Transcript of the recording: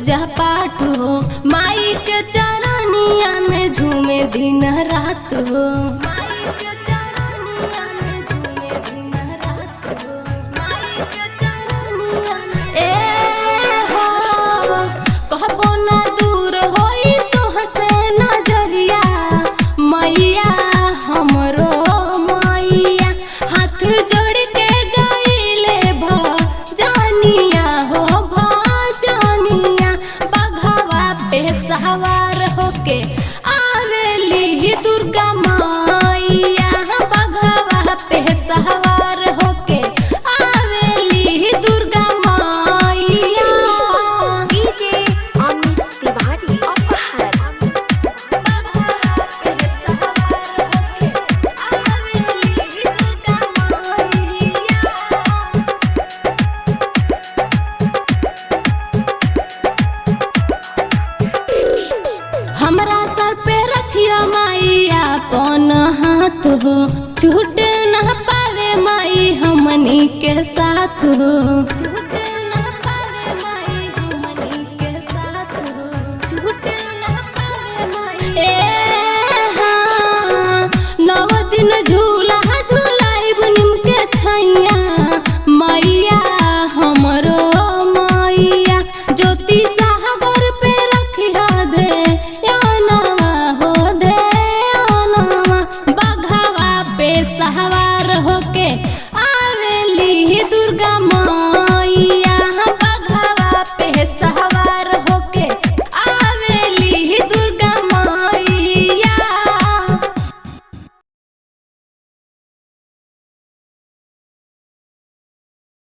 पूजा पाठ हो, माई के चरनिया में झूमे दिन रात हो। माई के चरनिया में झूमे दिन रात हो, माई के चरनिया में। ए हो कहबो ना दूर होई तोहसे नजरिया, मैया हमरो मैया हाथ जोड़ के गइले भजनिया हो भजनिया। बघवा पे सवार होके आवेली दुर्गा मैया, बघवा पे सवार होके आवेली दुर्गा मैया। डीजे अमित तिवारी अपहर। हमरा सर पे रखिया मैया अपन हाथ हो, छूट न पावे माई हमनी के साथ हो। छूट न पावे माई हमनी के साथ हो, छूट न पावे माई। ए हाँ 9 दिन झूला झूलाइब निम के छैया, मैया हमरो मैया ज्योति सागर पे रखिया दे यानवा हो दे यानवा। बघवा पे सवार होके